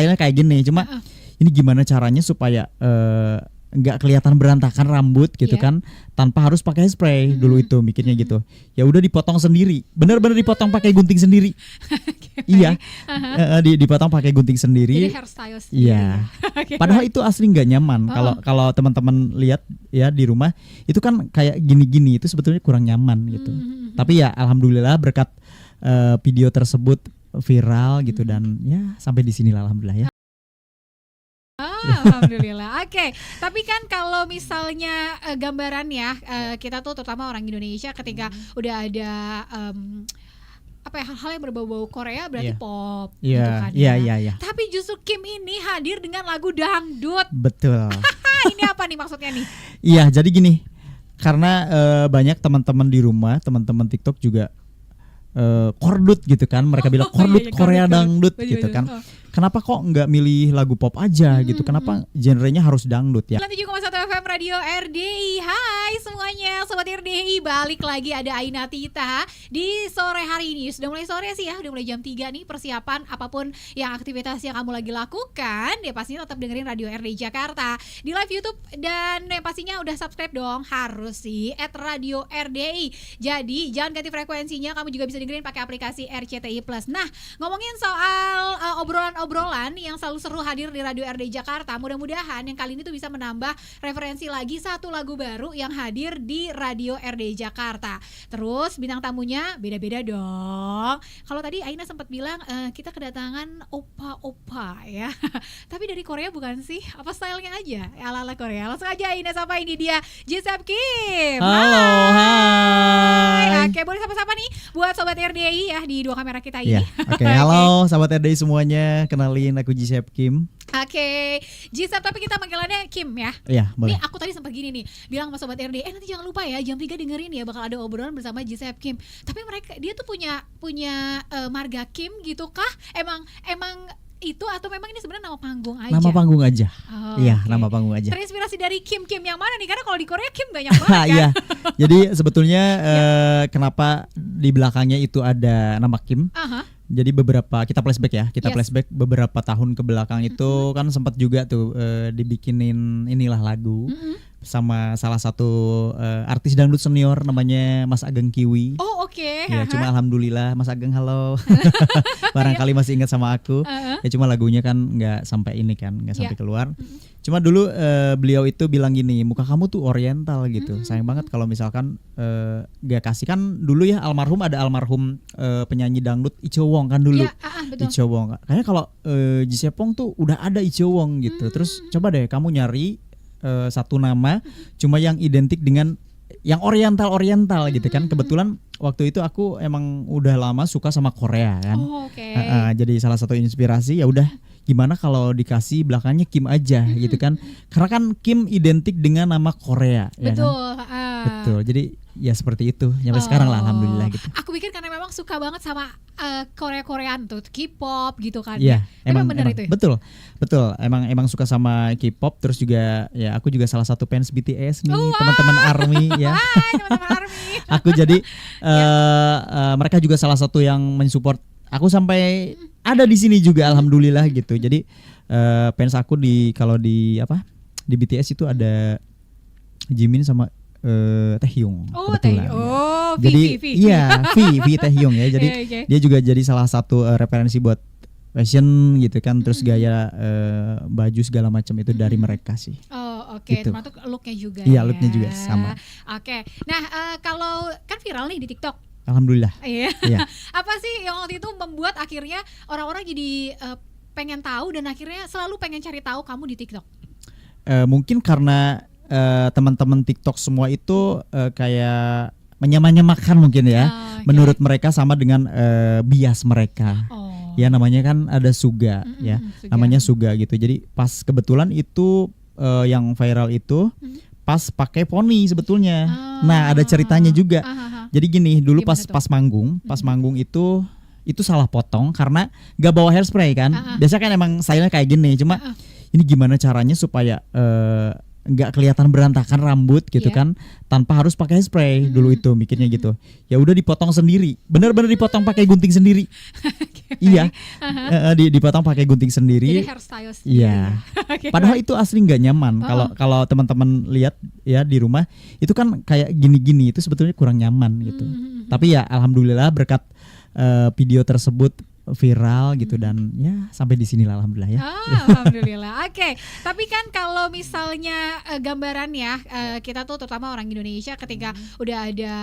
stylenya kayak gini, cuma ini gimana caranya supaya nggak kelihatan berantakan rambut gitu kan, tanpa harus pakai spray. Dulu itu mikirnya gitu. Ya udah dipotong sendiri, bener-bener dipotong pakai gunting sendiri. Iya, dipotong pakai gunting sendiri. Jadi hairstyle sendiri. Iya. Padahal itu asli nggak nyaman. Kalau teman-teman lihat ya di rumah, itu kan kayak gini-gini, itu sebetulnya kurang nyaman gitu. Tapi ya alhamdulillah berkat video tersebut viral gitu, dan ya sampai di sinilah alhamdulillah ya. Alhamdulillah. Oke. Tapi kan kalau misalnya gambaran ya, kita tuh terutama orang Indonesia ketika udah ada hal-hal yang berbau-bau Korea berarti pop gitu kan. Iya. Tapi justru Kim ini hadir dengan lagu dangdut. Betul. Ini apa nih maksudnya nih? Iya, jadi gini. Karena banyak teman-teman di rumah, teman-teman TikTok juga kordut gitu kan. Mereka bilang kordut Korea dangdut gitu kan. Kenapa kok nggak milih lagu pop aja gitu? Kenapa genrenya harus dangdut ya? 97,1 FM Radio RDI. Hai semuanya, Sobat RDI. Balik lagi ada Aina Tita di sore hari ini. Sudah mulai sore sih ya, udah mulai jam 3 nih. Persiapan apapun yang aktivitas yang kamu lagi lakukan, ya pastinya tetap dengerin Radio RDI Jakarta di live YouTube. Dan pastinya udah subscribe dong, harus sih @Radio RDI. Jadi jangan ganti frekuensinya, kamu juga bisa dengerin pakai aplikasi RCTI Plus. Nah, ngomongin soal obrolan yang selalu seru hadir di Radio RDI Jakarta. Mudah-mudahan yang kali ini tuh bisa menambah referensi lagi satu lagu baru yang hadir di Radio RDI Jakarta. Terus bintang tamunya beda-beda dong. Kalau tadi Aina sempat bilang kita kedatangan opa-opa ya. Tapi dari Korea bukan sih? Apa stylenya aja? Ala-ala Korea. Langsung aja Aina sapa, ini dia Jisep Kim. Halo, hai. Oke, boleh sapa-sapa nih buat Sobat RDI ya di dua kamera kita ini. Oke, halo Sobat RDI semuanya. Kenalin, aku Jisep Kim. Oke, Jisep, tapi kita panggilannya Kim ya. Iya, boleh. Nih aku tadi sempat gini nih, bilang sama Sobat RDI, nanti jangan lupa ya jam 3 dengerin ya, bakal ada obrolan bersama Jisep Kim. Tapi dia tuh punya marga Kim gitu kah? Emang itu atau memang ini sebenarnya nama panggung aja? Nama panggung aja. Iya, Okay. nama panggung aja. Terinspirasi dari Kim yang mana nih? Karena kalau di Korea Kim banyak banget kan. Iya. Jadi sebetulnya kenapa di belakangnya itu ada nama Kim? Jadi kita flashback beberapa tahun ke belakang itu kan sempat juga tuh dibikinin inilah lagu sama salah satu artis dangdut senior namanya Mas Ageng Kiwi. Oh, oke. Ya, cuma alhamdulillah Mas Ageng halo. Barangkali masih ingat sama aku. Ya cuma lagunya kan nggak sampai ini kan, nggak sampai keluar. Cuma dulu beliau itu bilang gini, muka kamu tuh oriental gitu. Sayang banget kalau misalkan gak kasih. Kan dulu ya ada almarhum penyanyi dangdut Icho Wong kan dulu. Betul. Icho Wong. Kayaknya kalau Jisepong tuh udah ada Icho Wong gitu. Terus coba deh kamu nyari satu nama cuma yang identik dengan yang oriental gitu kan. Kebetulan waktu itu aku emang udah lama suka sama Korea kan. Jadi salah satu inspirasi ya udah gimana kalau dikasih belakangnya Kim aja gitu kan. Karena kan Kim identik dengan nama Korea. Betul. Ya kan? Betul. Jadi ya seperti itu sampai sekarang lah alhamdulillah gitu. Aku pikir karena memang suka banget sama Korean tuh K-pop gitu kan. Iya, emang benar itu. Betul. Emang suka sama K-pop, terus juga ya aku juga salah satu fans BTS nih, teman-teman ARMY ya. Hai teman-teman ARMY. Aku jadi mereka juga salah satu yang mensupport aku sampai ada di sini juga alhamdulillah gitu. Jadi fans aku di BTS itu ada Jimin sama Taehyung kebetulan. Jadi iya V Taehyung ya. Jadi dia juga jadi salah satu referensi buat fashion gitu kan. Terus gaya baju segala macam itu dari mereka sih. Oke, termasuk looknya juga. Iya, looknya juga sama. Oke. Nah, kalau kan viral nih di TikTok. Alhamdulillah. Iya. Iya. Apa sih yang waktu itu membuat akhirnya orang-orang jadi pengen tahu dan akhirnya selalu pengen cari tahu kamu di TikTok? Mungkin karena teman-teman TikTok semua itu kayak menyamakan mungkin ya. Menurut mereka sama dengan bias mereka. Ya namanya kan ada Suga ya. Namanya Suga gitu. Jadi pas kebetulan itu yang viral itu pas pakai poni sebetulnya. Nah, ada ceritanya juga. Jadi gini, dulu pas manggung itu salah potong karena gak bawa hairspray kan. Biasanya kan emang stylenya kayak gini. Cuma ini gimana caranya supaya nggak kelihatan berantakan rambut gitu kan, tanpa harus pakai spray. Dulu itu mikirnya gitu. Ya udah dipotong sendiri, bener-bener dipotong pakai gunting sendiri. Iya, dipotong pakai gunting sendiri. Jadi hairstyle sendiri. Iya. Padahal itu asli nggak nyaman. Kalau teman-teman lihat ya di rumah, itu kan kayak gini-gini, itu sebetulnya kurang nyaman gitu. Tapi ya alhamdulillah berkat video tersebut viral gitu, dan ya sampai di sinilah alhamdulillah ya. Alhamdulillah. Oke. Tapi kan kalau misalnya gambaran ya, kita tuh terutama orang Indonesia ketika udah ada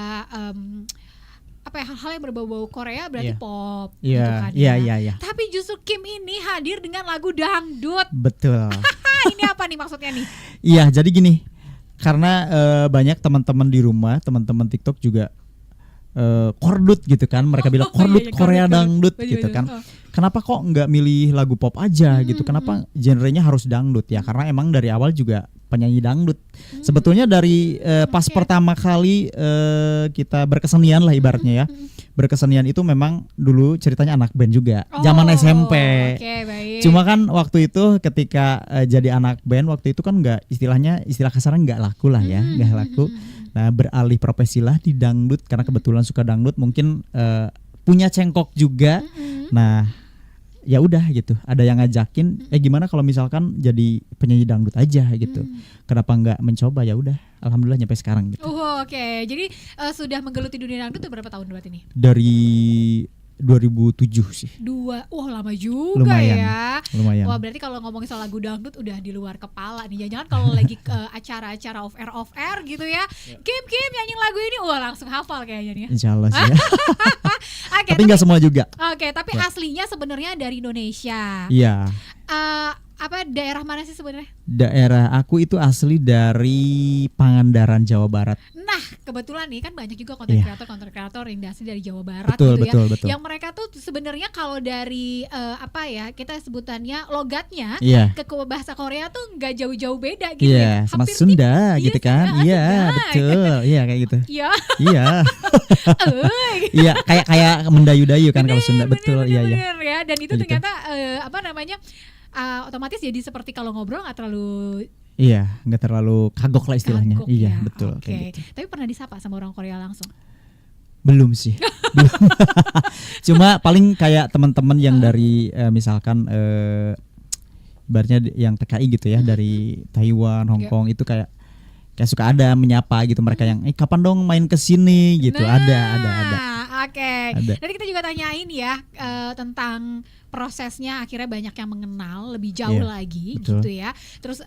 hal-hal yang berbau-bau Korea berarti pop gitu kan. Iya. Tapi justru Kim ini hadir dengan lagu dangdut. Betul. Ini apa nih maksudnya nih? Iya, jadi gini. Karena banyak teman-teman di rumah, teman-teman TikTok juga kordut gitu kan, mereka bilang kordut Korea dangdut gitu kan. Kenapa kok nggak milih lagu pop aja gitu? Kenapa genrenya harus dangdut ya? Karena emang dari awal juga penyanyi dangdut. Sebetulnya dari pas pertama kali kita berkesenian lah ibaratnya ya. Berkesenian itu memang dulu ceritanya anak band juga, zaman SMP. Baik. Cuma kan waktu itu ketika jadi anak band waktu itu kan istilah kasarnya nggak laku lah ya, nggak laku. Nah, beralih profesi lah di dangdut karena kebetulan suka dangdut, mungkin punya cengkok juga. Nah, ya udah gitu. Ada yang ngajakin, gimana kalau misalkan jadi penyanyi dangdut aja gitu. Kenapa nggak mencoba? Ya udah, alhamdulillah nyampe sekarang gitu. Oke. Jadi sudah menggeluti dunia dangdut itu berapa tahun berarti nih? Dari 2007 sih. Lama juga Lumayan. Wah, berarti kalau ngomongin soal lagu dangdut udah di luar kepala nih. Jangan kalau lagi ke acara-acara off air gitu ya. Kim nyanyiin lagu ini, langsung hafal kayaknya nih. Insyaallah sih ya. Tapi nggak semua juga. Oke, tapi aslinya sebenarnya dari Indonesia. Iya. Daerah mana sih sebenarnya? Daerah aku itu asli dari Pangandaran, Jawa Barat. Nah, kebetulan nih kan banyak juga konten kreator yang asli dari Jawa Barat betul. Yang mereka tuh sebenarnya kalau dari kita sebutannya logatnya ke bahasa Korea tuh nggak jauh-jauh beda gitu ya. Sama Sunda gitu kan. Iya, betul. Iya kayak gitu. Iya. Iya, kayak mendayu-dayu kan kalau Sunda, betul. Iya. Ya, dan itu ternyata otomatis jadi seperti kalau ngobrol nggak terlalu nggak terlalu kagok lah istilahnya. Betul. Gitu. Tapi pernah disapa sama orang Korea langsung? Belum sih. Cuma paling kayak teman-teman yang dari misalkan ibaratnya yang TKI gitu ya, dari Taiwan, Hong Kong itu kayak suka ada menyapa gitu mereka yang kapan dong main ke sini gitu. Ada. Oke. Nanti kita juga tanyain ya tentang prosesnya, akhirnya banyak yang mengenal lebih jauh lagi, betul. gitu ya. Terus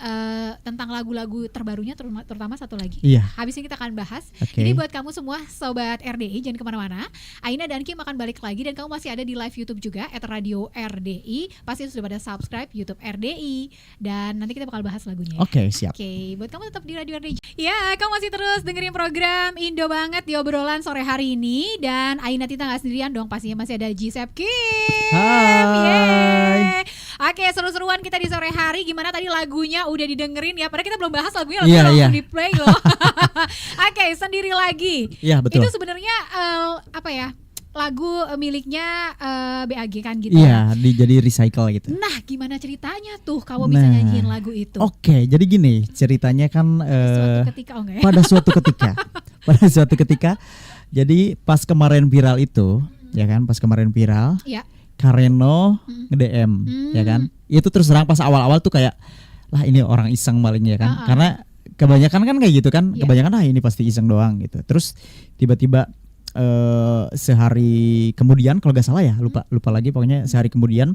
tentang lagu-lagu terbarunya terutama satu lagi. Habis ini kita akan bahas. Jadi buat kamu semua sobat RDI jangan kemana-mana. Aina dan Kim akan balik lagi dan kamu masih ada di live YouTube juga @radio RDI. Pasti sudah pada subscribe YouTube RDI dan nanti kita bakal bahas lagunya. Oke, siap. Buat kamu tetap di Radio RDI. Ya, kamu masih terus dengerin program Indo Banget di obrolan sore hari ini, dan Aina Tita nggak sendirian dong, pastinya masih ada Gisep Kim. Hai. Oke, seru-seruan kita di sore hari. Gimana tadi lagunya udah didengerin ya? Padahal kita belum bahas lagunya, langsung di play loh. Oke, Sendiri Lagi. Iya, betul. Itu sebenarnya lagu miliknya BAG kan gitu. Iya, jadi recycle gitu. Nah, gimana ceritanya tuh kamu bisa nyanyiin lagu itu? Oke, jadi gini ceritanya kan pada suatu ketika. Jadi pas kemarin viral itu, ya kan, Kareno nge-DM, ya kan. Itu terus terang pas awal-awal tuh kayak lah ini orang iseng paling ya kan. Karena kebanyakan kan kayak gitu kan. Kebanyakan ini pasti iseng doang gitu. Terus tiba-tiba sehari kemudian kalau gak salah ya, lupa lagi, pokoknya sehari kemudian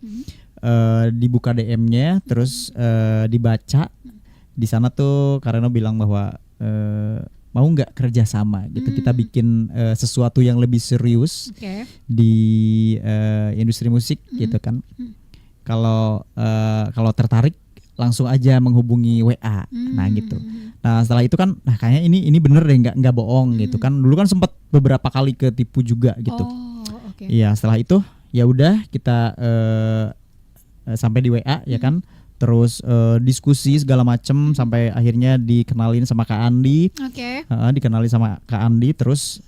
dibuka DM-nya, terus dibaca. Di sana tuh Kareno bilang bahwa mau nggak kerja sama gitu, kita bikin sesuatu yang lebih serius di industri musik gitu kan. Kalau tertarik langsung aja menghubungi WA. Nah gitu. Nah setelah itu kan, nah kayaknya ini bener deh, nggak bohong gitu kan. Dulu kan sempat beberapa kali ketipu juga gitu. Iya, setelah itu ya udah kita sampai di WA ya kan. Terus diskusi segala macem sampai akhirnya dikenalin sama Kak Andi. Dikenalin sama Kak Andi, terus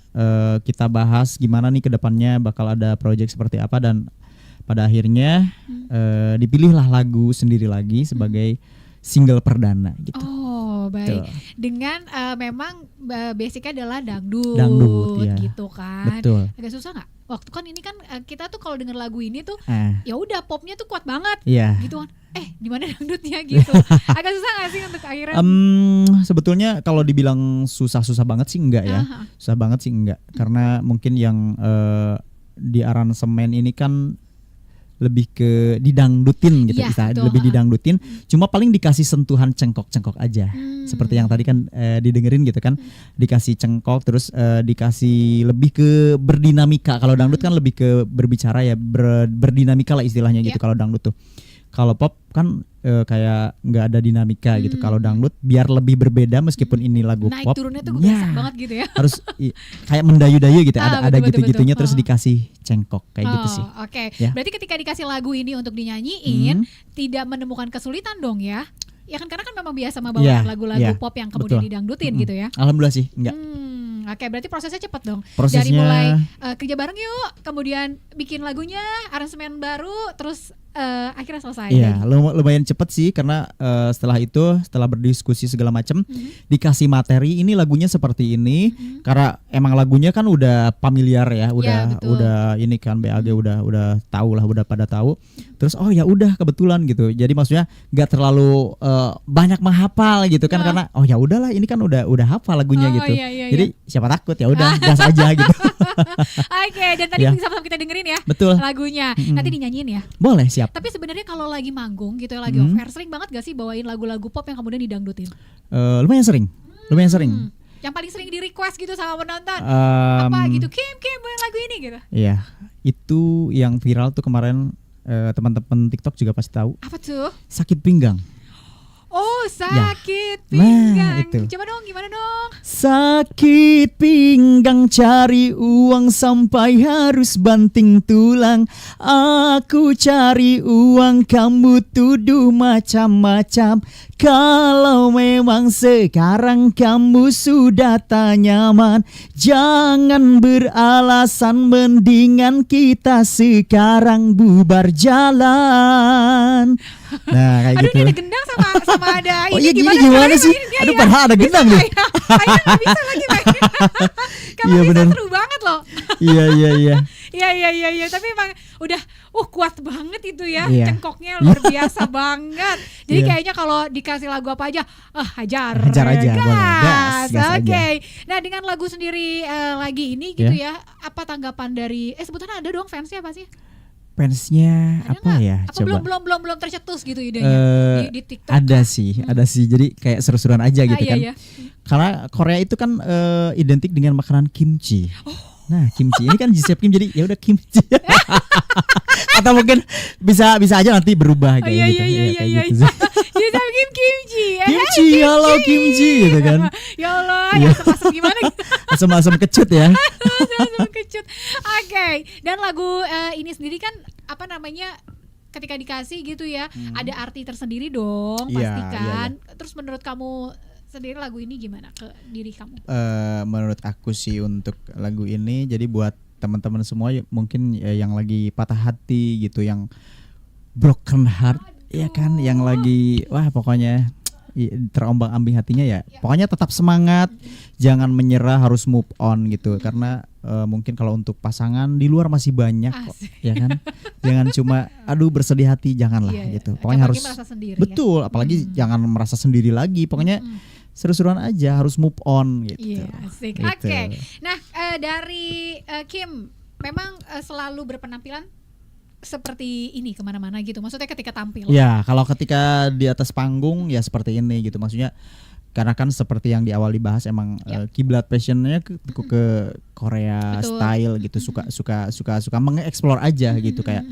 kita bahas gimana nih kedepannya bakal ada project seperti apa, dan pada akhirnya dipilihlah lagu Sendiri Lagi sebagai single perdana gitu. baik. Dengan memang basicnya adalah dangdut ya. gitu kan. Betul. Agak susah nggak? Waktu kan ini kan kita tuh kalau denger lagu ini tuh ya udah popnya tuh kuat banget gitu kan. Di mana dangdutnya gitu. Agak susah nggak sih untuk akhirnya? Sebetulnya kalau dibilang susah banget sih enggak ya. Susah banget sih enggak. Karena mungkin yang di aransemen ini kan lebih ke didangdutin gitu, lebih didangdutin. Cuma paling dikasih sentuhan cengkok-cengkok aja, seperti yang tadi kan didengerin gitu kan, dikasih cengkok, terus dikasih lebih ke berdinamika. Kalau dangdut kan lebih ke berbicara ya, berdinamika lah istilahnya gitu. Kalau dangdut tuh, kalau pop kan kayak nggak ada dinamika gitu. Kalau dangdut biar lebih berbeda meskipun ini lagu naik pop, turunnya tuh biasa banget gitu ya. Harus kayak mendayu-dayu gitu, ada gitu-gitunya terus dikasih cengkok kayak gitu sih. Oke. Berarti ketika dikasih lagu ini untuk dinyanyiin tidak menemukan kesulitan dong ya? Ya kan, karena kan memang biasa membawa lagu-lagu pop yang kemudian didangdutin gitu ya. Alhamdulillah sih, enggak. Oke, berarti prosesnya cepat dong. Prosesnya... Dari mulai kerja bareng yuk, kemudian bikin lagunya, aransemen baru, terus akhirnya selesai. Iya, lumayan cepet sih karena setelah berdiskusi segala macam, dikasih materi ini lagunya seperti ini, karena emang lagunya kan udah familiar ya, udah ini kan BAG udah tahu lah, udah pada tahu. Terus ya udah kebetulan gitu. Jadi maksudnya nggak terlalu banyak menghafal gitu kan, karena ya udahlah ini kan udah hafal lagunya gitu. Jadi siapa takut, ya udah gas aja gitu. Oke, dan tadi sama-sama kita dengerin ya. Betul. Lagunya. Nanti dinyanyiin ya. Boleh, siap. Tapi sebenarnya kalau lagi manggung gitu ya, lagi off air, sering banget gak sih bawain lagu-lagu pop yang kemudian didangdutin? Lumayan sering. Yang paling sering di request gitu sama penonton apa gitu, Kim bawain lagu ini gitu. Iya, itu yang viral tuh kemarin, teman-teman TikTok juga pasti tahu. Apa tuh? Sakit pinggang. Oh, sakit pinggang. Itu. Coba dong, gimana dong? Sakit pinggang, cari uang sampai harus banting tulang. Aku cari uang, kamu tuduh macam-macam. Kalau memang sekarang kamu sudah tak nyaman, jangan beralasan, mendingan kita sekarang bubar jalan. Nah, kayak aduh, gitu. Ini ada gendang sama ada ini. Oh iya, gimana sih? Aduh, padahal ada gendang nih. Ayo gak bisa lagi main. Kalau iya, bisa bener. seru banget loh. Iya. Iya, tapi emang udah kuat banget itu ya. Cengkoknya luar biasa banget. Jadi kayaknya kalau dikasih lagu apa aja, hajar aja, gas. Oke. Aja. Nah, dengan lagu sendiri lagi ini gitu ya, apa tanggapan dari sebetulnya ada dong fansnya apa sih? Fansnya ada apa gak? Ya? Apa coba. belum tercetus gitu idenya di TikTok? Ada sih. Jadi kayak seru-seruan aja gitu kan. Iya. Karena Korea itu kan identik dengan makanan kimchi. Nah, kimchi ini kan Gisep Kim, jadi ya udah kimchi. Atau mungkin bisa aja nanti berubah kayak gitu. Iya. Gisep Kim kimchi. Kimchi, halo kimchi gitu kan. Ya Allah, ya asam-asam gimana gitu. Asam-asam kecut ya. Asam kecut. Oke. Dan lagu ini sendiri kan apa namanya, ketika dikasih gitu ya, ada arti tersendiri dong, pastikan. Terus menurut kamu sendiri lagu ini gimana ke diri kamu? Menurut aku sih untuk lagu ini, jadi buat teman-teman semua mungkin yang lagi patah hati gitu, yang broken heart, ya kan, yang lagi pokoknya terombang-ambing hatinya ya. Pokoknya tetap semangat, jangan menyerah, harus move on gitu. Karena mungkin kalau untuk pasangan di luar masih banyak kok, ya kan. Jangan cuma bersedih hati, janganlah gitu. Pokoknya harus sendiri, betul, apalagi jangan merasa sendiri lagi. Pokoknya seru-seruan aja, harus move on gitu. Iya, asik. Gitu. Oke. Nah, dari Kim memang selalu berpenampilan seperti ini kemana-mana gitu, maksudnya ketika tampil? Ya, kalau ketika di atas panggung ya seperti ini gitu, maksudnya karena kan seperti yang di awal dibahas, emang kiblat passionnya ke Korea. Betul. Style gitu, suka mengeksplor aja gitu, kayak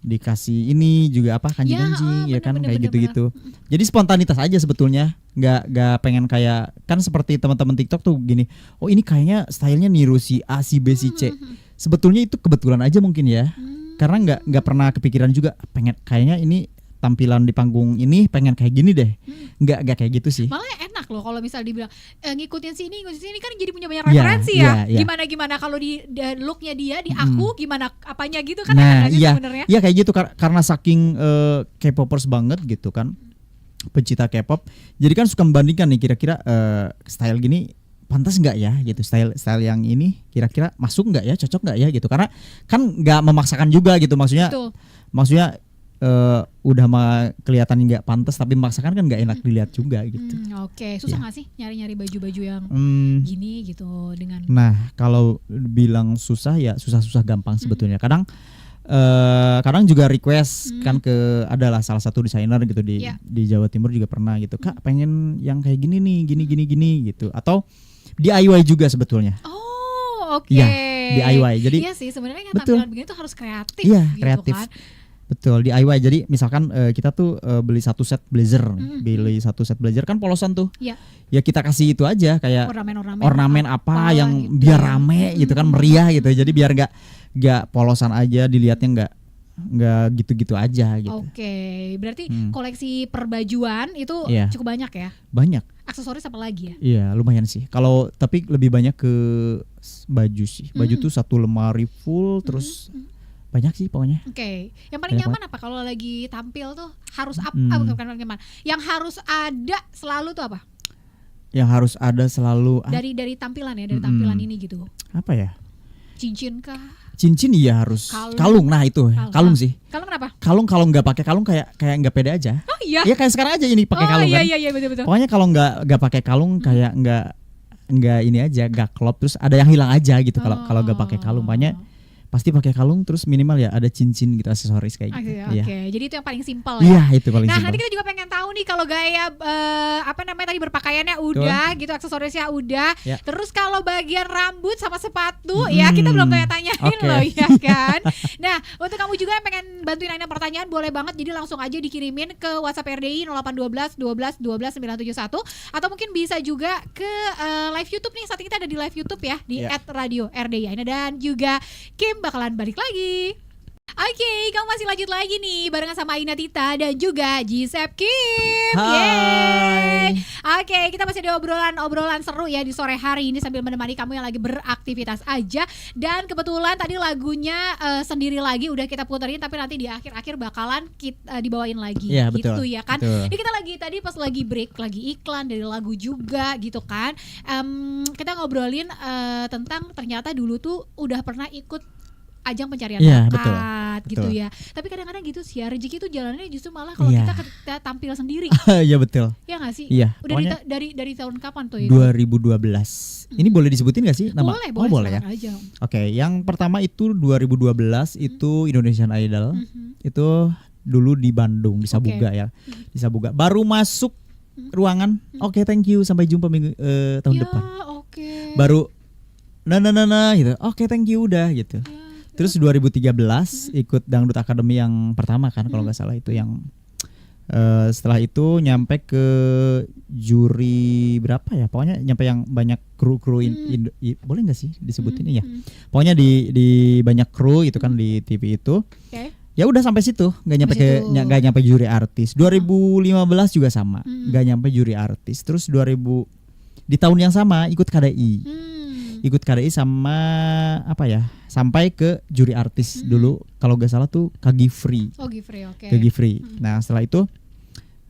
dikasih ini juga kanji-kanji ya kan, kayak gitu-gitu. Jadi spontanitas aja sebetulnya, nggak pengen kayak kan seperti teman-teman TikTok tuh gini, ini kayaknya stylenya niru si A, si B, si C. Sebetulnya itu kebetulan aja mungkin ya. Karena nggak pernah kepikiran juga pengen kayaknya ini tampilan di panggung ini pengen kayak gini deh. Nggak kayak gitu sih. Malah enak loh kalau misalnya dibilang ngikutin sini kan jadi punya banyak referensi ya. Gimana kalau di looknya dia di aku gimana apanya gitu kan, sebenarnya. Iya kayak gitu karena saking K-popers banget gitu kan. pencinta K-pop. Jadi kan suka membandingkan nih kira-kira style gini pantas nggak ya gitu, style yang ini kira-kira masuk nggak ya, cocok nggak ya gitu, karena kan nggak memaksakan juga gitu, maksudnya udah kelihatan nggak pantas tapi memaksakan kan nggak enak dilihat juga gitu. Oke. Susah nggak sih nyari-nyari baju-baju yang gini gitu dengan? Nah kalau bilang susah ya susah gampang sebetulnya. Kadang juga request kan ke adalah salah satu desainer gitu di Jawa Timur juga pernah gitu, Kak pengen yang kayak gini nih, gini gitu, atau DIY juga sebetulnya. Oh oke. Ya, DIY. Jadi iya sih sebenarnya kan tampilan begini tuh harus kreatif. Iya gitu kreatif. Kan. Betul, DIY. Jadi misalkan kita tuh beli satu set blazer, kan polosan tuh. Iya. Ya kita kasih itu aja kayak ornamen apa yang gitu. biar rame gitu kan, meriah gitu. Jadi biar nggak polosan aja, dilihatnya nggak gitu-gitu aja gitu. Oke, berarti koleksi perbajuan itu cukup banyak ya? Banyak. Aksesoris apa lagi ya? Iya, lumayan sih. Tapi lebih banyak ke baju sih. Baju tuh satu lemari full terus banyak sih pokoknya. Oke. Yang paling nyaman apa kalau lagi tampil tuh harus bukan nyaman. Yang harus ada selalu tuh apa? Yang harus ada selalu dari tampilan ya, dari tampilan ini gitu. Apa ya? Cincin kah? Cincin iya harus. Kalung. Nah itu kalung sih. Kalung kenapa? Kalung kalau nggak pakai kalung kayak nggak pede aja. Oh iya. Iya kayak sekarang aja ini pakai kalung kan. Iya betul. Pokoknya kalau nggak pakai kalung kayak nggak ini aja, nggak klop, terus ada yang hilang aja gitu kalau nggak pakai kalung. Makanya pasti pakai kalung, terus minimal ya ada cincin gitu, aksesoris kayak gitu. Oke. Jadi itu yang paling simpel ya. Iya, itu paling simpel. Nah, nanti kita juga pengen tahu nih kalau gaya tadi berpakaiannya udah gitu, aksesorisnya udah. Ya. Terus kalau bagian rambut sama sepatu ya kita belum tanyain loh ya kan. Nah, untuk kamu juga yang pengen bantuin Aina pertanyaan boleh banget, jadi langsung aja dikirimin ke WhatsApp RDI 0812 12 12 971 atau mungkin bisa juga ke live YouTube nih. Saat ini kita ada di live YouTube ya di @radio_RDI Aina dan juga Kim bakalan balik lagi. Oke, kamu masih lanjut lagi nih barengan sama Aina Tita dan juga Gisep Kim. Hai. Oke, kita masih ada obrolan seru ya di sore hari ini sambil menemani kamu yang lagi beraktivitas aja. Dan kebetulan tadi lagunya sendiri lagi udah kita puterin, tapi nanti di akhir-akhir bakalan kita dibawain lagi gitu ya kan. Ini kita lagi tadi pas lagi break lagi iklan dari lagu juga gitu kan. Kita ngobrolin tentang ternyata dulu tuh udah pernah ikut ajang pencarian bakat gitu ya. Tapi kadang-kadang gitu sih ya, rezeki itu jalannya justru malah kalau kita tampil sendiri. Iya betul. Ya nggak sih? Iya. Udah dari tahun kapan tuh? 2012. Ini boleh disebutin nggak sih nama? Boleh ya. Oke, yang pertama itu 2012 itu Indonesian Idol. Itu dulu di Bandung, di Sabuga ya. Di Sabuga. Baru masuk ruangan. Oke, thank you, sampai jumpa tahun depan. Baru nah gitu. Oke, thank you udah gitu. Terus 2013 ikut Dangdut Academy yang pertama kan kalau nggak salah, itu yang setelah itu nyampe ke juri berapa ya, pokoknya nyampe yang banyak kru boleh nggak sih disebutin ya, pokoknya di banyak kru itu kan di TV itu. Ya udah sampai situ, nggak nyampe juri artis. 2015 juga sama, nggak nyampe juri artis. Terus di tahun yang sama ikut KDI sama apa ya, sampai ke juri artis dulu kalau gak salah tuh Kak Gifri. Kak Gifri. Nah setelah itu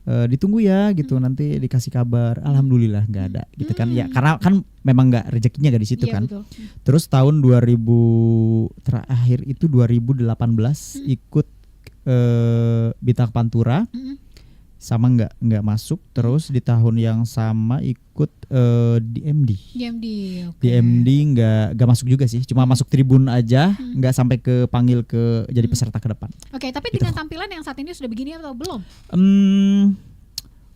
ditunggu ya gitu, nanti dikasih kabar. Alhamdulillah nggak ada gitu kan ya, karena kan memang nggak, rezekinya nggak di situ kan. Betul. Terus tahun 2000 terakhir itu 2018 ikut Bintang Pantura. Sama nggak masuk. Terus di tahun yang sama ikut DMD. DMD nggak masuk juga sih, cuma masuk tribun aja, nggak sampai ke panggil ke jadi peserta ke depan. Oke, tapi gitu. Dengan tampilan yang saat ini sudah begini atau belum?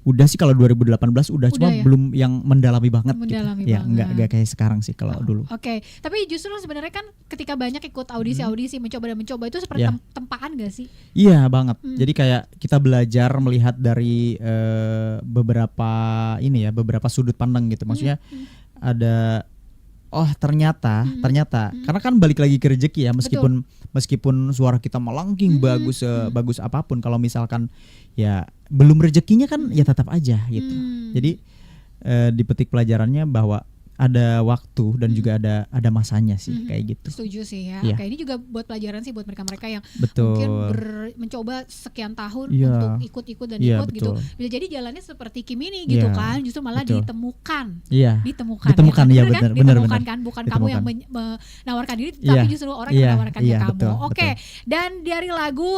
Udah sih kalau 2018 udah cuma ya? Belum yang mendalami banget gitu. Ya nggak kayak sekarang sih kalau dulu. Oke, tapi justru sebenarnya kan ketika banyak ikut audisi mencoba itu seperti tempaan gak sih? Iya banget. Jadi kayak kita belajar melihat dari beberapa sudut pandang gitu. Maksudnya ada ternyata karena kan balik lagi ke rezeki ya, meskipun suara kita melengking bagus apapun, kalau misalkan ya belum rezekinya kan ya tetap aja gitu. Jadi dipetik pelajarannya bahwa ada waktu dan juga ada masanya sih kayak gitu. Setuju sih ya. Iya. Oke, ini juga buat pelajaran sih buat mereka-mereka yang Betul. mungkin mencoba sekian tahun Iya. untuk ikut-ikut dan Iya, ikut gitu. betul. Bisa jadi jalannya seperti Kim ini gitu Iya, kan, justru malah betul. ditemukan. Iya. Ditemukan Ditemukan, ya kan? iya, Bener kan? benar, Ditemukan benar. kan, bukan Ditemukan. kamu yang menawarkan diri, Iya. tapi justru orang yang menawarkan ke Iya, kamu. betul, Oke. betul. Dan dari lagu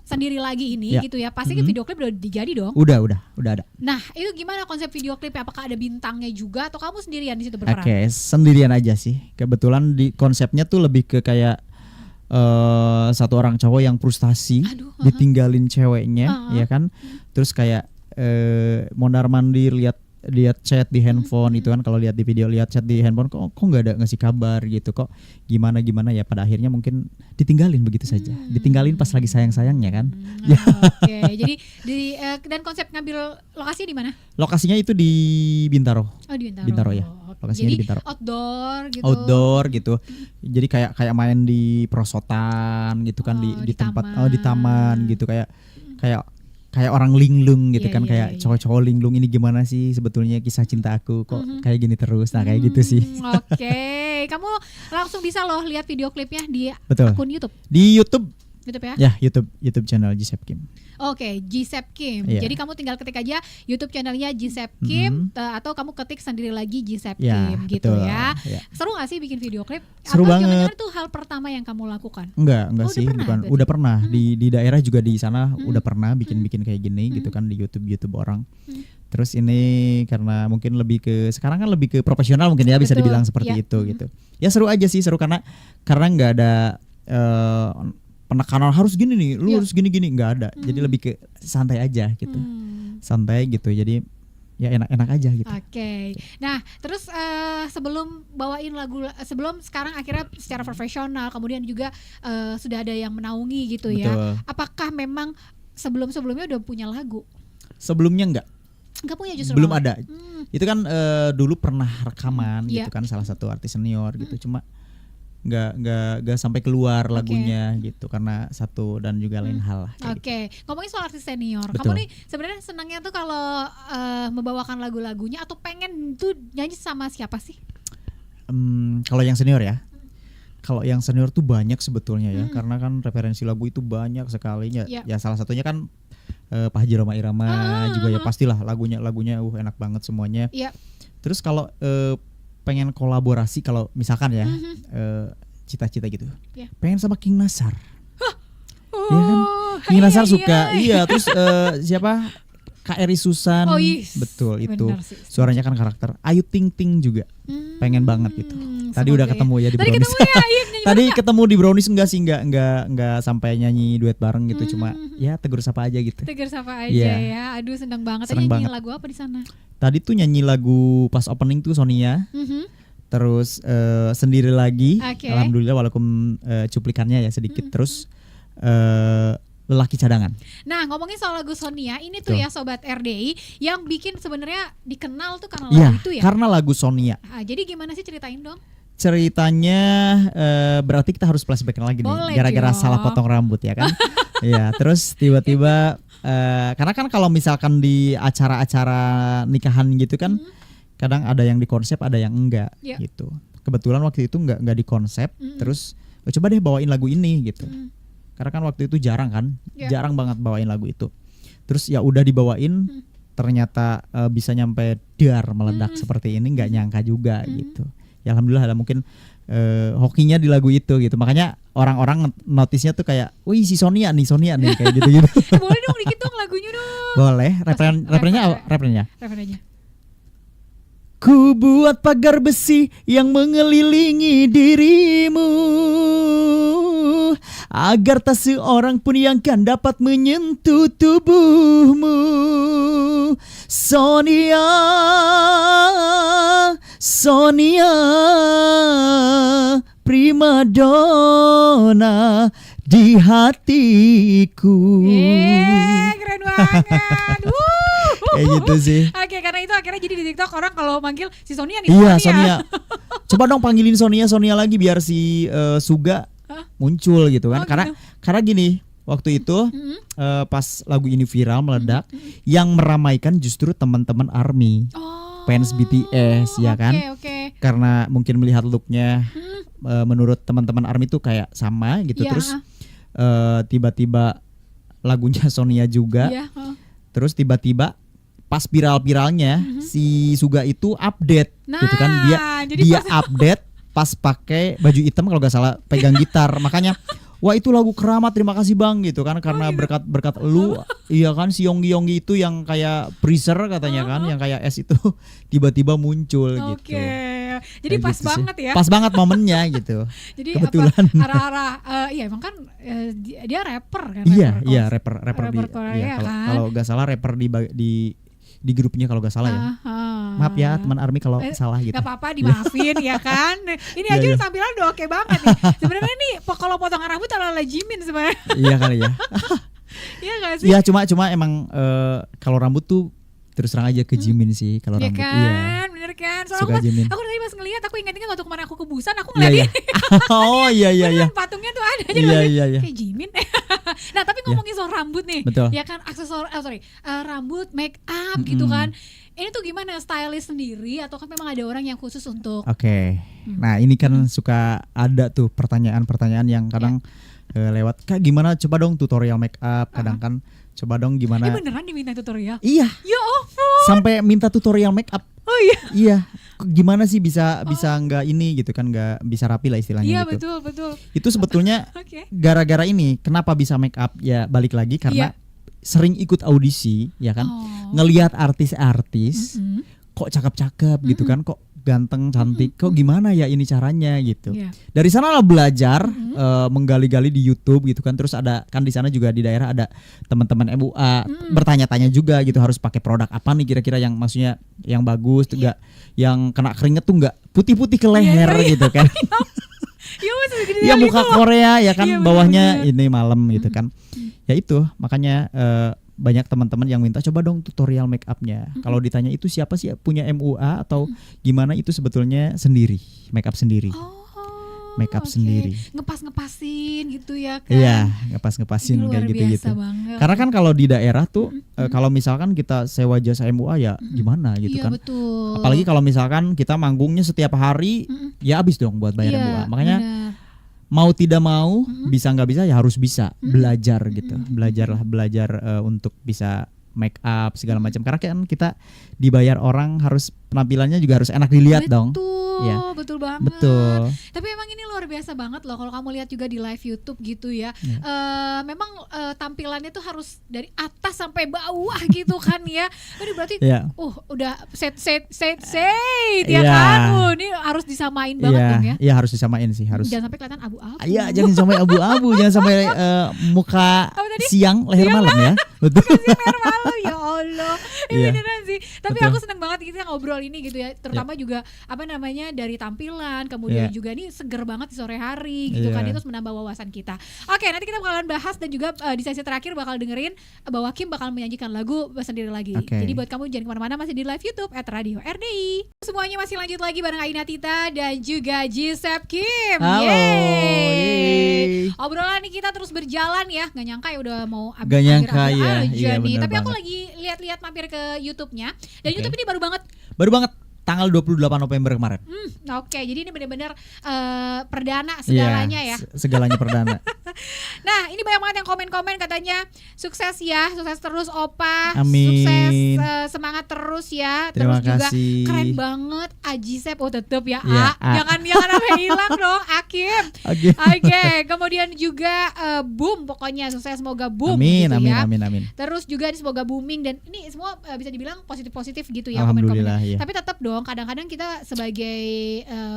Sendiri Lagi ini Iya. gitu ya, pasti kan video klip udah jadi dong. Udah ada. Nah, itu gimana konsep video klipnya? Apakah ada bintangnya juga atau kamu sendirian di situ berperan? Oke, sendirian aja sih. Kebetulan di konsepnya tuh lebih ke kayak satu orang cowok yang frustasi, Aduh, ditinggalin ceweknya, ya kan. Terus kayak mondar-mandir lihat chat di handphone itu kan, kalau lihat di video lihat chat di handphone kok nggak ada ngasih kabar gitu, kok gimana ya, pada akhirnya mungkin ditinggalin begitu saja, ditinggalin pas lagi sayang-sayangnya kan. Oke, jadi dan konsep ngambil lokasi di mana? Lokasinya itu di Bintaro. Oh, di Bintaro. Bintaro ya. Lokasinya Jadi di Bintaro. outdoor gitu. Jadi kayak main di perosotan gitu kan, di tempat di taman gitu, kayak orang linglung gitu Iya, kan, iya, kayak iya. cowok-cowok linglung, ini gimana sih sebetulnya kisah cinta aku kok kayak gini terus. Nah, kayak gitu sih. Oke, kamu langsung bisa loh lihat video klipnya di Betul. akun YouTube. Di YouTube Ya? ya, YouTube channel Gisep Kim. Oke, Gisep Kim. Iya. Jadi kamu tinggal ketik aja YouTube channelnya Gisep Kim atau kamu ketik sendiri lagi Gisep Ya, Kim gitu betul. ya. Ya. Seru gak sih bikin video klip? Seru atau banget. jangan-jangan itu hal pertama yang kamu lakukan? Enggak Oh, sih, udah pernah bukan. berarti? Udah pernah di daerah juga, di sana udah pernah bikin kayak gini gitu kan, di YouTube orang. Terus ini karena mungkin lebih ke, sekarang kan lebih ke profesional mungkin ya, bisa Betul, dibilang seperti iya. itu gitu. Ya seru aja sih, seru karena nggak ada penekanan harus gini nih, lu Iya. harus gini-gini, nggak ada. Jadi lebih ke santai aja gitu. Santai gitu. Jadi ya enak-enak aja gitu. Oke. Nah, terus sebelum bawain lagu, sebelum sekarang akhirnya secara profesional, kemudian juga sudah ada yang menaungi gitu ya. Betul. Apakah memang sebelum-sebelumnya udah punya lagu? Sebelumnya nggak. Enggak punya justru. Belum malah. ada. Itu kan dulu pernah rekaman Iya. gitu kan, salah satu artis senior gitu, cuma nggak sampai keluar lagunya gitu karena satu dan juga lain hal lah, kayak gitu. Oke, ngomongin soal artis senior, Betul. kamu nih sebenarnya senangnya tuh kalau membawakan lagu-lagunya atau pengen tuh nyanyi sama siapa sih? Kalau yang senior ya, kalau yang senior tuh banyak sebetulnya ya, karena kan referensi lagu itu banyak sekali ya. Iya. Ya salah satunya kan Pak Haji Rhoma Irama juga ya, pastilah lagunya enak banget semuanya. Iya. Terus kalau pengen kolaborasi, kalau misalkan ya cita-cita gitu, Iya. pengen sama King Nasar. Oh, Iya kan? King Nasar suka. iya. Terus siapa? Kak Eri Susan. Oh, yes. Betul itu. Benar sih. Suaranya kan karakter. Ayu Ting Ting juga. Pengen banget gitu. Tadi udah ketemu ya di Tadi Brownies. ketemu ya, iya, nyanyi Tadi ketemu di Brownies, enggak sampai nyanyi duet bareng gitu, cuma ya tegur sapa aja gitu. Tegar sapa aja Iya. ya. Aduh, senang banget. Senang Tadi nyanyi banget. lagu apa di sana? Tadi tuh nyanyi lagu pas opening tuh Sonia. Terus sendiri lagi. Oke. Alhamdulillah, walaupun cuplikannya ya sedikit. Terus lelaki cadangan. Nah, ngomongin soal lagu Sonia, ini tuh Tuh. ya Sobat RDI yang bikin sebenarnya dikenal tuh karena Iya, lagu itu ya. karena lagu Sonia. Ah, jadi gimana sih, ceritain dong? Ceritanya berarti kita harus flashback lagi nih, Boleh gara-gara dong. salah potong rambut ya kan. Iya, terus tiba-tiba karena kan kalau misalkan di acara-acara nikahan gitu kan, kadang ada yang dikonsep, ada yang enggak Iya. gitu. Kebetulan waktu itu enggak dikonsep, terus coba deh bawain lagu ini gitu. Karena kan waktu itu jarang kan, Iya. jarang banget bawain lagu itu. Terus ya udah dibawain, ternyata bisa nyampe dar meledak seperti ini, nggak nyangka juga gitu. Ya alhamdulillah ada mungkin hokinya di lagu itu gitu. Makanya orang-orang notisnya tuh kayak, wih si Sonia nih kayak gitu-gitu. Boleh dong dikit dong lagunya dong. Boleh, refrennya apa? Refrennya. Referennya. Ku buat pagar besi yang mengelilingi dirimu, agar tak seorang pun yang kan dapat menyentuh tubuhmu. Sonia, Sonia, primadona di hatiku. Keren banget. Kayak gitu sih. Oke, karena itu akhirnya jadi di TikTok orang kalau manggil si Sonia nih. Iya, Sonia. Coba dong panggilin Sonia lagi biar si Suga muncul gitu kan. Oh, Karena gini, waktu itu pas lagu ini viral meledak, yang meramaikan justru teman-teman ARMY. Oh, fans BTS ya kan. Karena mungkin melihat looknya menurut teman-teman ARMY itu kayak sama gitu. Terus tiba-tiba lagunya Sonia juga. Terus tiba-tiba pas viral-viralnya si Suga itu update gitu kan, dia update pas pakai baju hitam kalau nggak salah, pegang gitar. Makanya wah itu lagu Keramat, terima kasih Bang gitu kan, karena berkat lu. Iya kan, si Yonggi itu yang kayak freezer katanya kan, yang kayak es itu tiba-tiba muncul gitu. Jadi pas gitu banget sih. Ya. Pas banget momennya gitu. Jadi kebetulan arah-arah iya emang kan dia rapper kan. Iya rapper di Korea, kan? Kalau nggak salah rapper di grupnya kalau nggak salah ya. Maaf ya teman ARMY kalau salah gitu. Gak apa-apa, dimaafin ya kan. Ini aja tampilan udah oke banget nih. Sebenarnya nih kalau potongan rambut ala Jimin sebenarnya. Iya kali ya. Iya gak sih? Iya cuma emang kalau rambut tuh terus terang aja ke Jimin sih kalau rambut. Kan? Iya. Bener kan? Soalnya aku tadi pas ngeliat, aku ingat waktu kemarin aku ke Busan, aku ngeliat ini. Oh iya. Patungnya tuh ada aja. Iya. Kayak Jimin. Nah tapi ngomongin soal rambut nih. Betul. Ya kan rambut, make up gitu kan. Ini tuh gimana, stylist sendiri atau kan memang ada orang yang khusus untuk? Nah ini kan suka ada tuh pertanyaan-pertanyaan yang kadang lewat, Kak gimana coba dong tutorial make up, kadang kan coba dong gimana. Ini beneran diminta tutorial? Iya. Ya ampun. Sampai minta tutorial make up. Oh iya. Iya. Gimana sih bisa nggak ini gitu kan, nggak bisa rapi lah istilahnya. Iya gitu. Betul. Itu sebetulnya gara-gara ini kenapa bisa make up ya, balik lagi karena sering ikut audisi ya kan, ngelihat artis-artis kok cakep-cakep gitu kan, kok ganteng cantik, kok gimana ya ini caranya gitu. Dari sana lah belajar, menggali-gali di YouTube gitu kan. Terus ada kan di sana juga di daerah ada teman-teman MUA bertanya-tanya juga gitu, harus pakai produk apa nih kira-kira yang maksudnya yang bagus, enggak yang kena keringet tuh enggak putih-putih ke leher gitu kan. Ya muka Korea ya kan, bawahnya ini malam gitu kan. Ya itu makanya banyak teman-teman yang minta coba dong tutorial make upnya. Kalau ditanya itu siapa sih punya MUA atau gimana, itu sebetulnya sendiri, make up sendiri. Make up sendiri. Ngepas-ngepasin gitu ya kan. Iya, ngepas-ngepasin kayak gitu-gitu. Karena kan kalau di daerah tuh kalau misalkan kita sewa jasa MUA ya gimana gitu kan. Betul. Apalagi kalau misalkan kita manggungnya setiap hari ya habis dong buat bayar MUA. Makanya mau tidak mau, bisa nggak bisa ya harus bisa belajar gitu. Belajar untuk bisa make up segala macam. Karena kan kita dibayar orang, harus penampilannya juga harus enak dilihat dong. Betul banget. Betul. Tapi emang ini luar biasa banget loh kalau kamu lihat juga di live YouTube gitu ya. Memang tampilannya tuh harus dari atas sampai bawah gitu kan ya. Ini berarti udah set ya kan. Ini harus disamain banget dong ya. Iya harus disamain sih, harus. Jangan sampai kelihatan abu-abu. Iya, jangan sampai abu-abu, jangan sampai muka siang leher malam ya. Betul. Leher malam ya Allah. Ini beneran sih. Tapi aku seneng banget kita ngobrol ini gitu ya. Terutama juga apa namanya, dari tampilan, kemudian juga nih seger banget di sore hari gitu kan, itu menambah wawasan kita. Oke, nanti kita bakalan bahas dan juga di sesi terakhir bakal dengerin bahwa Kim bakal menyanyikan lagu sendiri lagi. Jadi buat kamu jangan kemana-mana, masih di live YouTube @Radio RDI. Semuanya masih lanjut lagi bareng Aina Tita dan juga Gisep Kim. Halo. Yeay. Obrolan nih kita terus berjalan ya, nggak nyangka ya udah mau akhir aja nih. Tapi aku lagi lihat-lihat mampir ke YouTube-nya dan YouTube ini baru banget tanggal 28 November kemarin. Jadi ini benar-benar perdana segalanya ya. Segalanya perdana. Nah, ini banyak banget yang komen-komen katanya sukses ya, sukses terus Opa. Amin. Sukses, semangat terus ya. Terima terus kasih. Juga keren banget Ajisep, tetep ya. Jangan sampai hilang dong Akim. Oke. Kemudian juga boom, pokoknya sukses, semoga boom. Amin, gitu amin. Terus juga semoga booming, dan ini semua bisa dibilang positif-positif gitu ya Alhamdulillah, komen-komen. Tapi tetap dong, kadang-kadang kita sebagai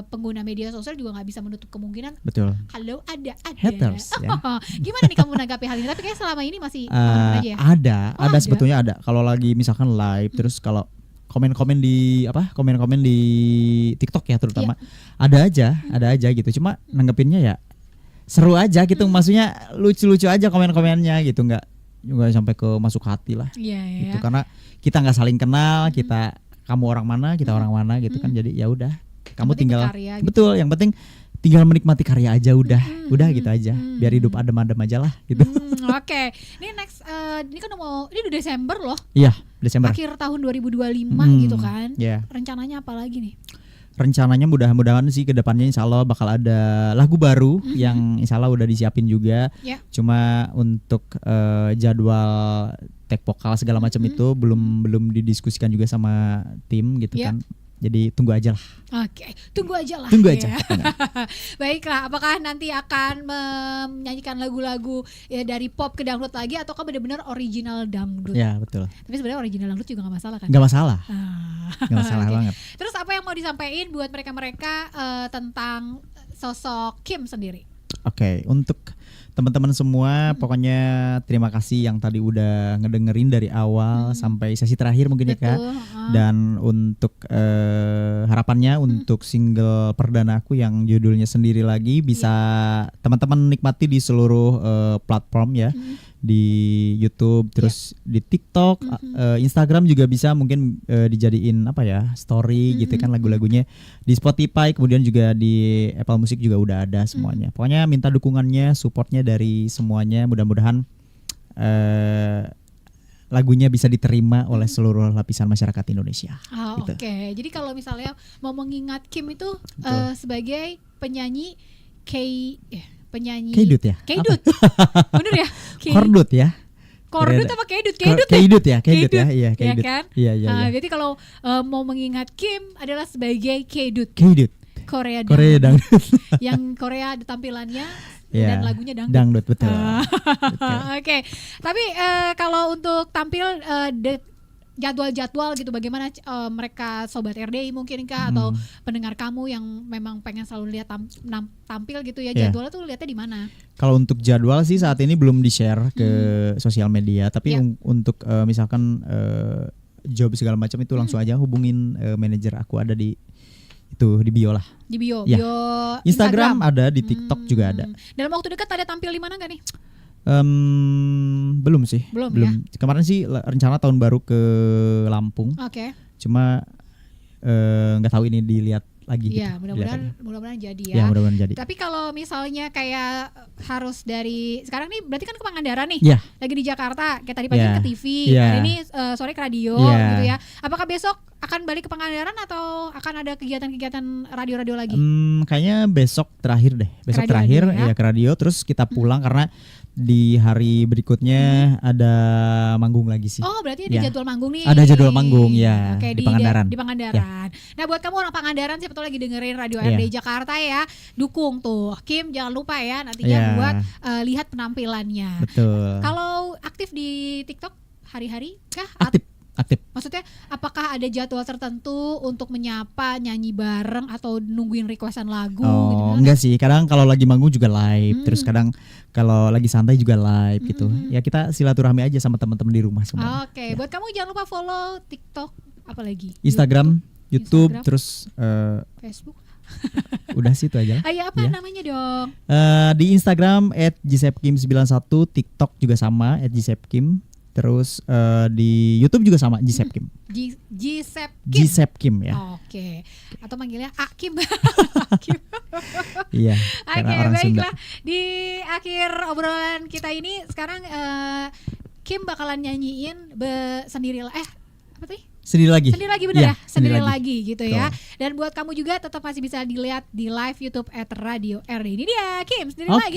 pengguna media sosial juga nggak bisa menutup kemungkinan. Betul. Kalau ada haters ya. Gimana nih kamu menanggapi hal ini? Tapi kayak selama ini masih aja ya? Ada sebetulnya ada. Kalau lagi misalkan live, terus kalau komen-komen di TikTok ya terutama, ada aja gitu. Cuma nanggepinnya ya seru aja gitu, maksudnya lucu-lucu aja komen-komennya gitu, nggak sampai ke masuk hati lah. Gitu. Karena kita nggak saling kenal, kamu orang mana, kita orang mana gitu kan. Jadi ya udah, kamu tinggal berkarya, betul, yang penting tinggal menikmati karya aja, udah gitu aja. Biar hidup adem-adem aja lah gitu. Oke. Ini next ini kan ini udah Desember loh. Iya, Desember. Akhir tahun 2025 gitu kan. Rencananya apa lagi nih? Rencananya mudah-mudahan sih ke depannya insya Allah bakal ada lagu baru yang insya Allah udah disiapin juga. Cuma untuk jadwal tag vokal segala macam itu belum didiskusikan juga sama tim gitu kan. Jadi tunggu aja lah. Oke, tunggu aja lah. Tunggu aja. Baiklah, apakah nanti akan menyanyikan lagu-lagu ya dari pop ke dangdut lagi ataukah benar-benar original dangdut? Ya betul. Tapi sebenarnya original dangdut juga nggak masalah kan? Nggak masalah. Nggak masalah banget. Terus apa yang mau disampaikan buat mereka-mereka tentang sosok Kim sendiri? Oke, untuk teman-teman semua pokoknya terima kasih yang tadi udah ngedengerin dari awal sampai sesi terakhir mungkin ya Kak. Dan untuk harapannya untuk single perdana aku yang judulnya Sendiri Lagi bisa teman-teman nikmati di seluruh platform ya. Di YouTube, terus di TikTok, Instagram juga bisa mungkin dijadiin apa ya, story gitu kan lagu-lagunya. Di Spotify, kemudian juga di Apple Music juga udah ada semuanya. Pokoknya minta dukungannya, supportnya dari semuanya. Mudah-mudahan lagunya bisa diterima oleh seluruh lapisan masyarakat Indonesia. Gitu. Oke. Jadi kalau misalnya mau mengingat Kim itu sebagai penyanyi Keidut ya? Keidut. Bener ya? Kordut ya? Kordut apa Keidut? Keidut ya? Keidut ya? Iya, Keidut. Ya kan? Iya. Jadi kalau mau mengingat Kim adalah sebagai Keidut. Korea Dangdut. Yang Korea tampilannya dan lagunya dangdut. Dangdut, betul. Oke. Tapi kalau untuk tampil jadwal-jadwal gitu bagaimana mereka sobat RDI mungkin kah atau pendengar kamu yang memang pengen selalu lihat tampil gitu ya, jadwalnya tuh lihatnya di mana? Kalau untuk jadwal sih saat ini belum di-share ke sosial media, tapi untuk misalkan job segala macam itu langsung aja hubungin manajer aku, ada di bio lah. Di bio, bio Instagram ada, di TikTok juga ada. Dalam waktu dekat ada tampil di mana nggak nih? Belum sih. Belum. Ya? Kemarin sih rencana tahun baru ke Lampung. Oke. Cuma nggak tahu ini dilihat lagi. Iya, gitu. mudah-mudahan jadi ya. Ya, mudah-mudahan jadi. Tapi kalau misalnya kayak harus dari sekarang nih berarti kan ke Pangandaran nih. Yeah. Lagi di Jakarta, kayak tadi pagi ke TV, hari ini sore ke radio gitu ya. Apakah besok akan balik ke Pangandaran atau akan ada kegiatan-kegiatan radio-radio lagi? Kayaknya besok terakhir deh. Besok terakhir ya ke radio, terus kita pulang karena di hari berikutnya ada manggung lagi sih. Oh, berarti ada jadwal manggung nih. Ada jadwal manggung ya. Oke, di Pangandaran. Di Pangandaran. Nah, buat kamu orang Pangandaran siapa tuh lagi dengerin Radio RDI Jakarta ya, dukung tuh Kim, jangan lupa ya nantinya buat lihat penampilannya. Betul. Kalau aktif di TikTok hari-hari kah? Aktif. Maksudnya apakah ada jadwal tertentu untuk menyapa, nyanyi bareng atau nungguin requestan lagu gitu? Enggak sih, kadang kalau lagi manggung juga live, terus kadang kalau lagi santai juga live gitu. Ya kita silaturahmi aja sama teman-teman di rumah semua. Oke, buat kamu jangan lupa follow TikTok apalagi? Instagram, YouTube. Terus Facebook. Udah situ aja. Apa namanya dong? Di Instagram @gisepkim91, TikTok juga sama @gisepkim. Terus di YouTube juga sama Gisepkim. Gisepkim ya. Oke. Atau manggilnya Akim. Iya. Oke, baiklah. Di akhir obrolan kita ini sekarang Kim bakalan nyanyiin Sendirilah. Apa tadi? Sendiri lagi bener ya? Sendiri lagi gitu ya. Dan buat kamu juga tetap masih bisa dilihat di live YouTube @Radio RDI. Ini dia Kim Sendiri Lagi.